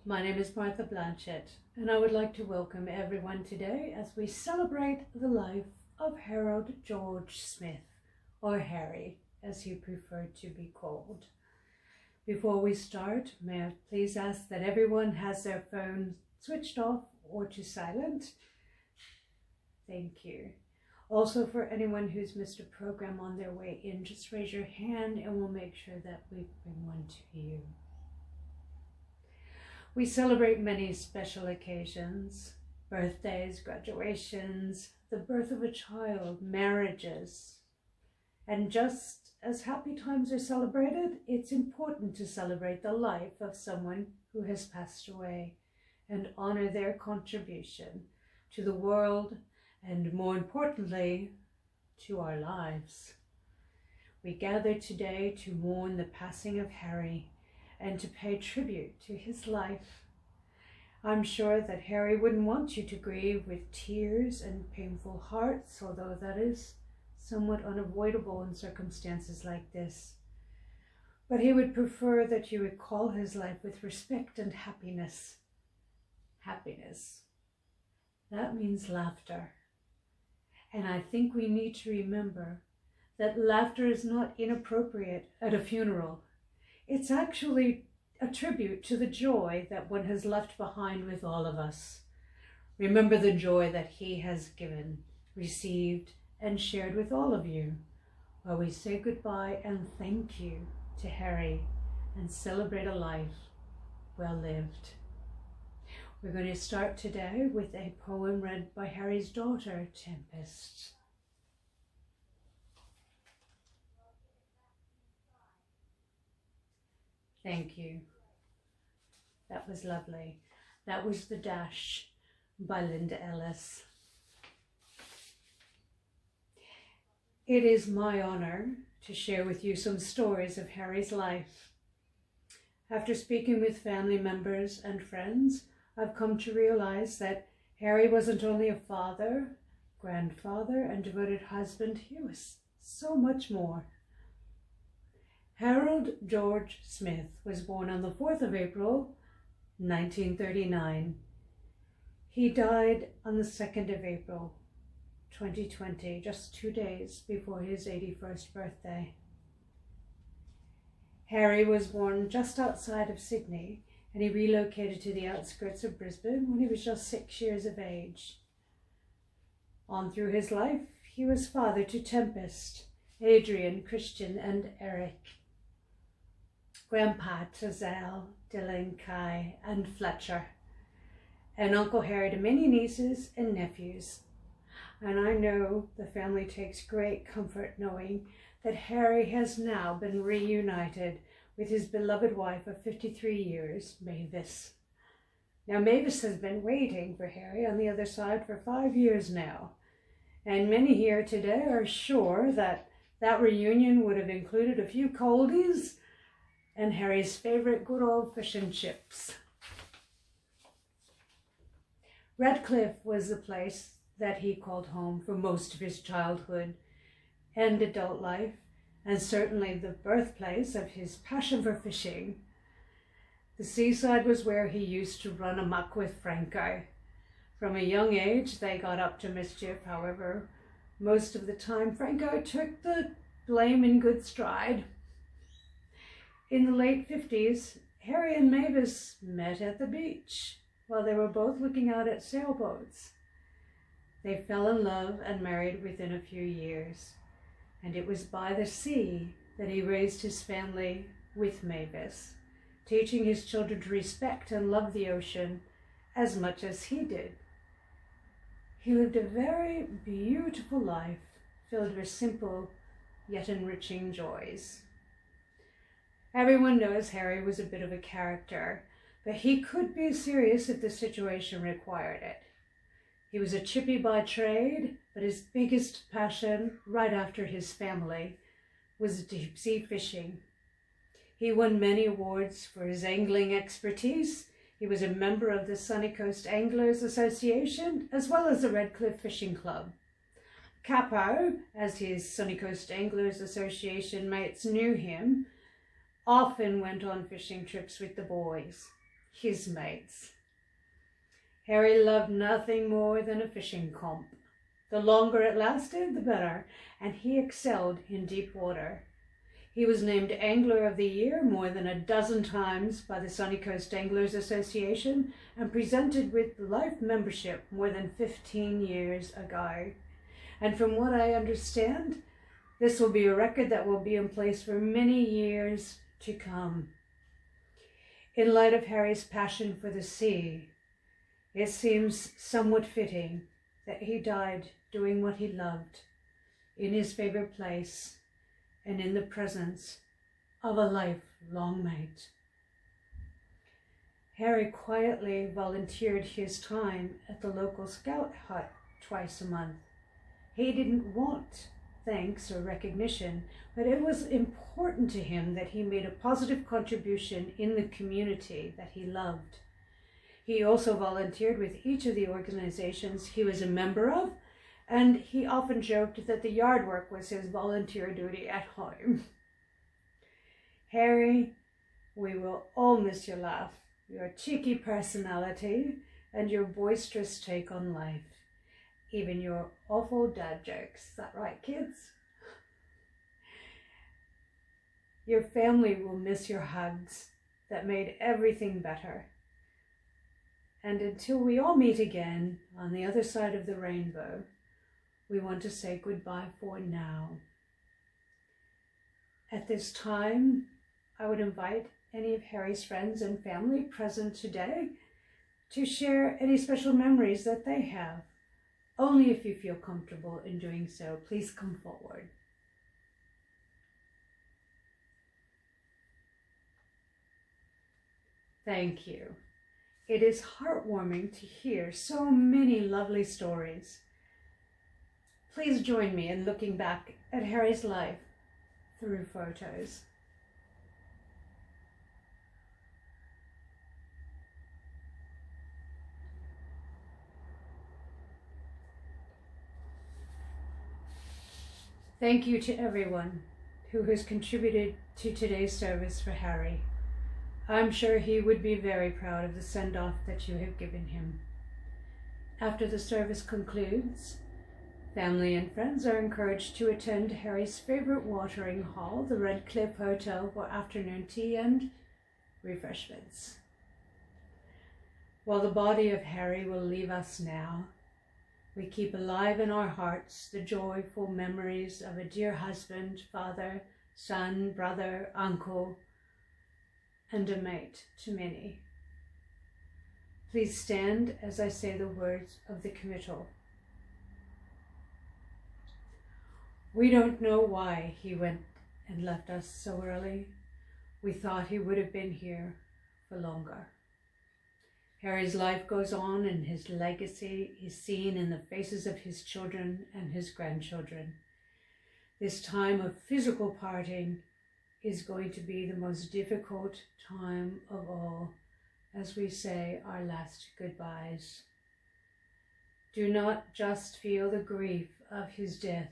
My name is Martha Blanchett, and I would like to welcome everyone today as we celebrate the life of Harold George Smith, or Harry, as he preferred to be called. Before we start, may I please ask that everyone has their phone switched off or to silent? Thank you. Also, for anyone who's missed a program on their way in, just raise your hand and we'll make sure that we bring one to you. We celebrate many special occasions: birthdays, graduations, the birth of a child, marriages. And just as happy times are celebrated, it's important to celebrate the life of someone who has passed away and honor their contribution to the world and, more importantly, to our lives. We gather today to mourn the passing of Harry and to pay tribute to his life. I'm sure that Harry wouldn't want you to grieve with tears and painful hearts, although that is somewhat unavoidable in circumstances like this. But he would prefer that you recall his life with respect and happiness. Happiness. That means laughter. And I think we need to remember that laughter is not inappropriate at a funeral. It's actually a tribute to the joy that one has left behind with all of us. Remember the joy that he has given, received, and shared with all of you, while we say goodbye and thank you to Harry and celebrate a life well lived. We're going to start today with a poem read by Harry's daughter, Tempest. Thank you. That was lovely. That was The Dash by Linda Ellis. It is my honor to share with you some stories of Harry's life. After speaking with family members and friends, I've come to realize that Harry wasn't only a father, grandfather, and devoted husband. He was so much more. Harold George Smith was born on the 4th of April, 1939. He died on the 2nd of April, 2020, just 2 days before his 81st birthday. Harry was born just outside of Sydney, and he relocated to the outskirts of Brisbane when he was just 6 years of age. On through his life, he was father to Tempest, Adrian, Christian, and Eric, grandpa to Zal, Dylan, Kai, and Fletcher, and Uncle Harry to many nieces and nephews. And I know the family takes great comfort knowing that Harry has now been reunited with his beloved wife of 53 years, Mavis. Now, Mavis has been waiting for Harry on the other side for 5 years now, and many here today are sure that that reunion would have included a few coldies and Harry's favorite good old fish and chips. Redcliffe was the place that he called home for most of his childhood and adult life, and certainly the birthplace of his passion for fishing. The seaside was where he used to run amok with Franco. From a young age, they got up to mischief. However, most of the time, Franco took the blame in good stride. In the late 50s, Harry and Mavis met at the beach while they were both looking out at sailboats. They fell in love and married within a few years, and it was by the sea that he raised his family with Mavis, teaching his children to respect and love the ocean as much as he did. He lived a very beautiful life filled with simple yet enriching joys. Everyone knows Harry was a bit of a character, but he could be serious if the situation required it. He was a chippy by trade, but his biggest passion, right after his family, was deep sea fishing. He won many awards for his angling expertise. He was a member of the Sunny Coast Anglers Association, as well as the Redcliffe Fishing Club. Capo, as his Sunny Coast Anglers Association mates knew him, often went on fishing trips with the boys. his mates. Harry loved nothing more than a fishing comp. The longer it lasted, the better, and he excelled in deep water. He was named Angler of the Year more than a dozen times by the Sunny Coast Anglers Association and presented with life membership more than 15 years ago. And from what I understand, this will be a record that will be in place for many years to come. In light of Harry's passion for the sea, it seems somewhat fitting that he died doing what he loved, in his favorite place, and in the presence of a lifelong mate. Harry quietly volunteered his time at the local scout hut twice a month. He didn't want thanks or recognition, but it was important to him that he made a positive contribution in the community that he loved. He also volunteered with each of the organizations he was a member of, and he often joked that the yard work was his volunteer duty at home. Harry, we will all miss your laugh, your cheeky personality, and your boisterous take on life. Even your awful dad jokes. Is that right, kids? Your family will miss your hugs that made everything better. And until we all meet again on the other side of the rainbow, we want to say goodbye for now. At this time, I would invite any of Harry's friends and family present today to share any special memories that they have. Only if you feel comfortable in doing so, please come forward. Thank you. It is heartwarming to hear so many lovely stories. Please join me in looking back at Harry's life through photos. Thank you to everyone who has contributed to today's service for Harry. I'm sure he would be very proud of the send-off that you have given him. After the service concludes, family and friends are encouraged to attend Harry's favorite watering hole, the Red Cliff Hotel, for afternoon tea and refreshments. While the body of Harry will leave us now, we keep alive in our hearts the joyful memories of a dear husband, father, son, brother, uncle, and a mate to many. Please stand as I say the words of the committal. We don't know why he went and left us so early. We thought he would have been here for longer. Harry's life goes on and his legacy is seen in the faces of his children and his grandchildren. This time of physical parting is going to be the most difficult time of all as we say our last goodbyes. Do not just feel the grief of his death,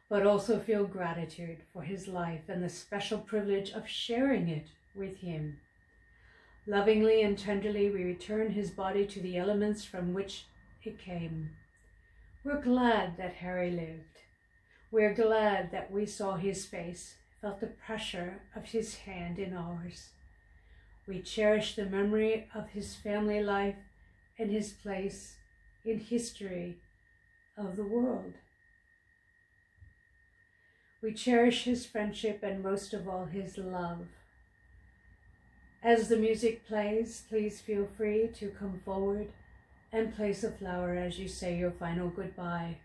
but also feel gratitude for his life and the special privilege of sharing it with him. Lovingly and tenderly we return his body to the elements from which it came. We're glad that Harry lived. We're glad that we saw his face, felt the pressure of his hand in ours. We cherish the memory of his family life and his place in history of the world. We cherish his friendship and most of all his love. As the music plays, please feel free to come forward and place a flower as you say your final goodbye.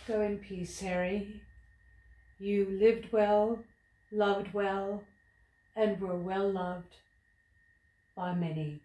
Go in peace, Harry. You lived well, loved well, and were well loved by many.